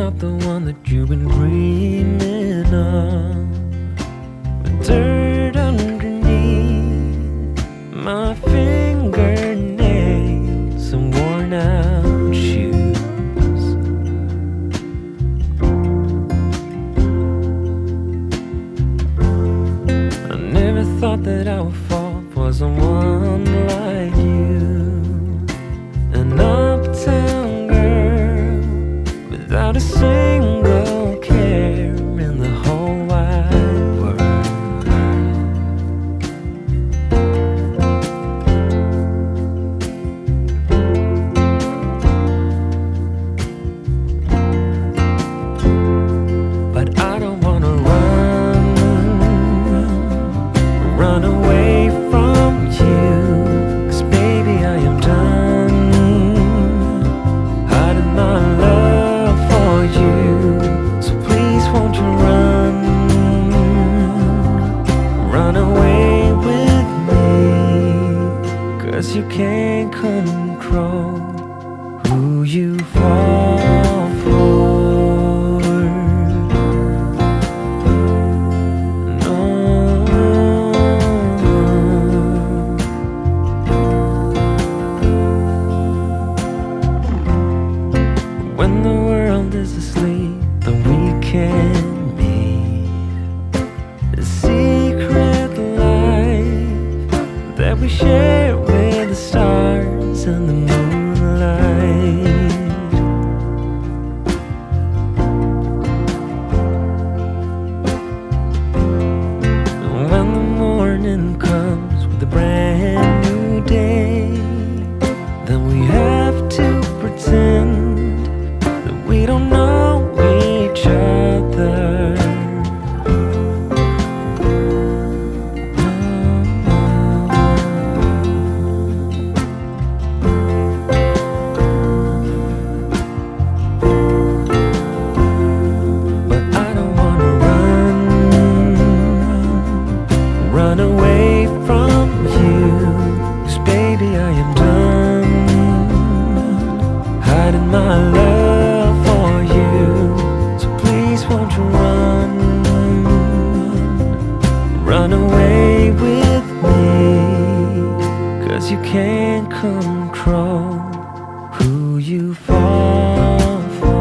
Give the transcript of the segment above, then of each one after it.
not the one that you've been dreaming of. With dirt underneath my fingernails and worn out shoes. I never thought that I would fall for someone like you. An uptown girl without a single care in the whole wide world. But I don't wanna run away from you, 'cause baby I am done hiding my love for you. So please won't you run away with me, 'cause you can't control who you fall for. No. When the world is asleep, then we can meet. A secret life that we share with the stars and the moonlight. And when the morning comes with a brand new day, then we have to pretend we don't know each other. But I don't wanna run away from you, 'cause baby I am done hiding my love for you. So please won't you run away with me, 'cause you can't control who you fall for.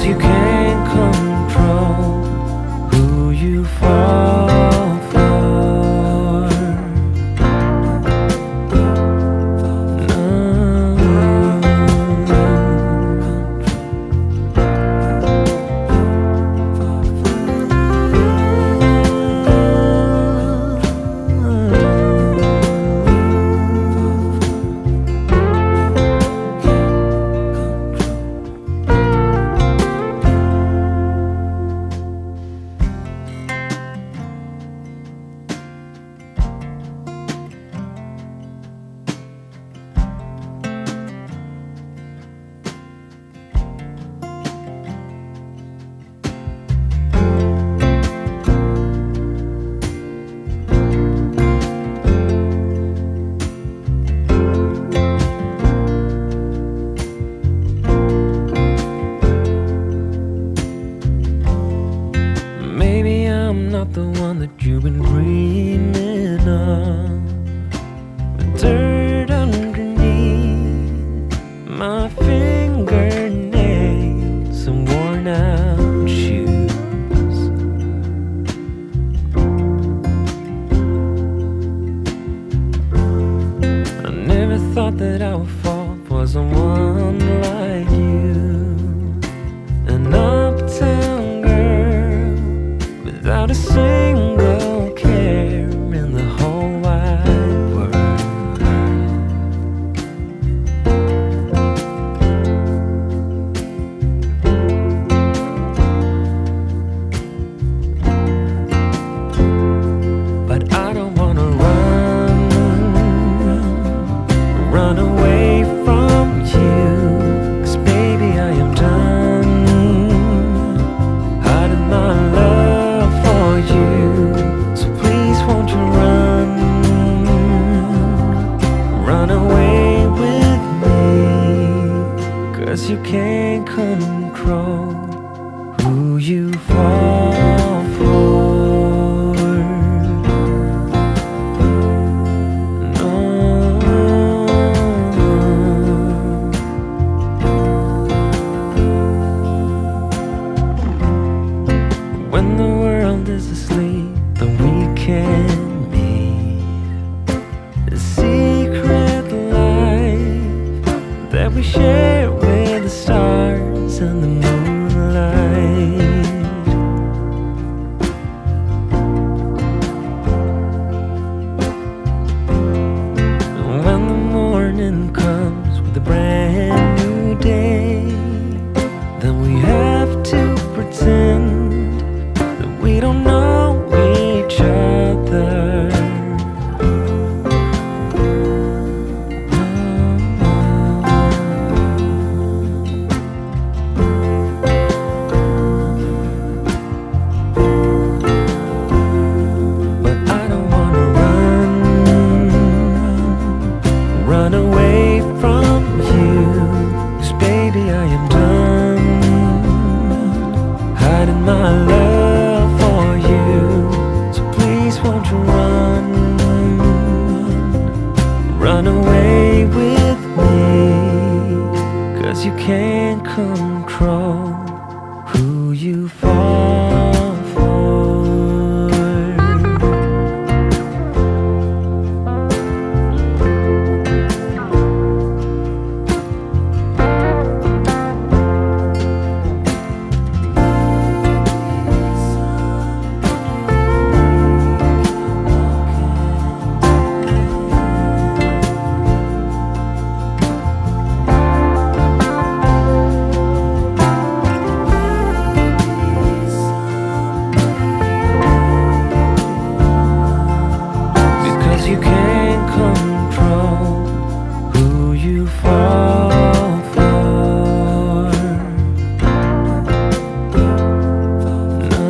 You can't control who you fall for. No. Maybe I'm not the one that you've been dreaming of. With dirt underneath my fingernails and worn out shoes. I never thought that I would fall for someone like you. An uptown girl without a single care in the whole wide world. 'cause you can't control who you fall for. No. When the world is asleep and we can meet a secret life that we share with the stars and the moonlight. And when the morning comes with a brand new day, then we have to pretend that we don't know each other. Run away from you, 'cause baby I am done hiding my love for you. So please won't you run away with me, 'cause you can't control who you fall for. You can't control who you fall for. No.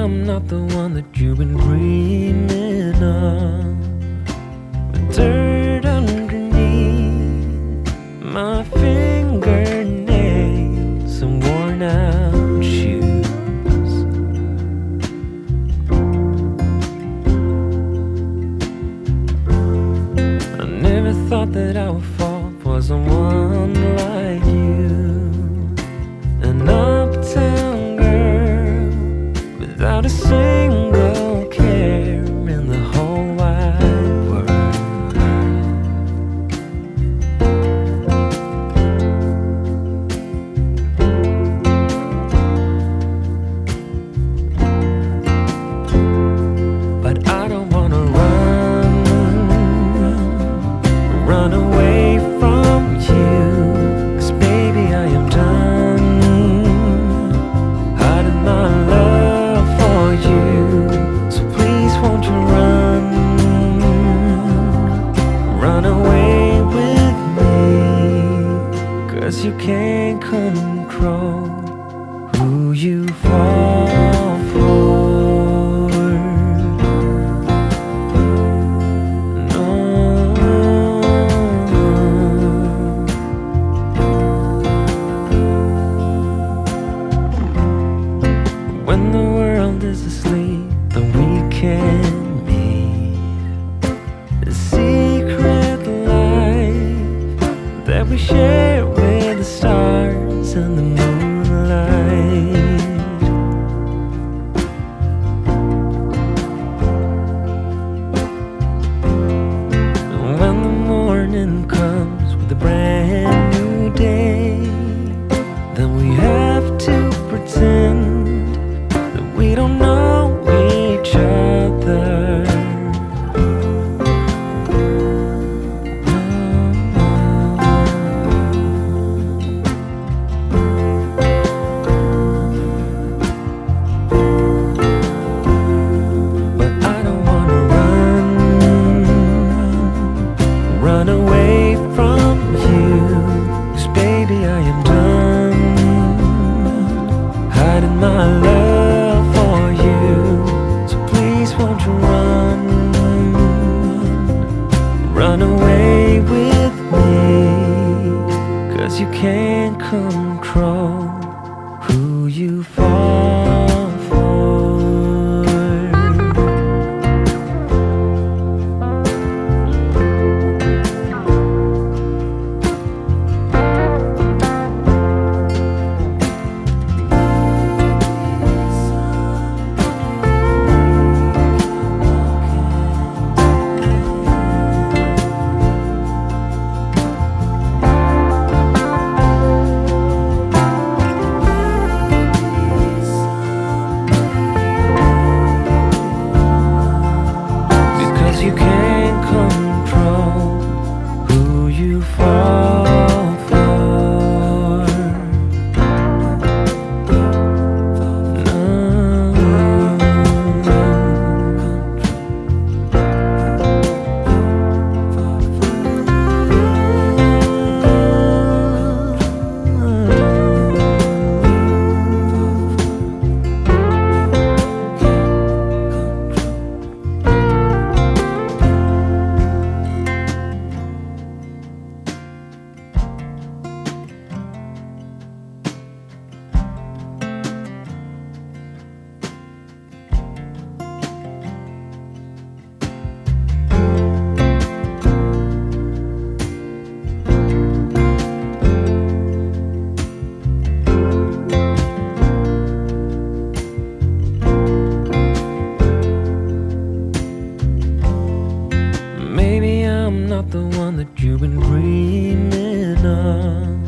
I'm not the one that you've been dreaming of, with dirt underneath my fingernails and worn out shoes. I never thought that I would fall for someone like you, an uptown without a single care in the whole wide world. But I don't wanna run away from you, 'cause baby I am done hiding my love for you. So please won't you run away with me, 'cause you can't control who you fall for. No. When the world is asleep and we can meet a secret life that we share with the stars and the moonlight. we don't know each other. But I don't wanna run away from you, 'cause baby I am done hiding my love for you. So please won't you run away with me, 'cause you can't control who you fall for. You can't control who you fall for. No. Maybe I'm not the one that you've been dreaming of,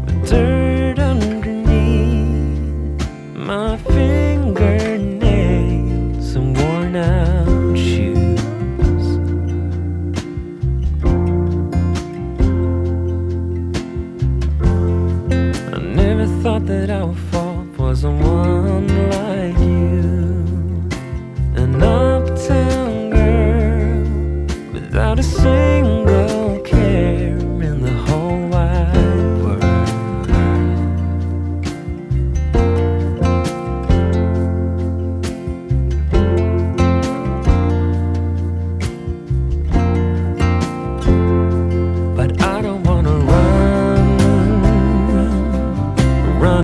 but dirt underneath my fingernails and worn out shoes. I never thought that I would fall for someone like you, an uptown girl without a single care.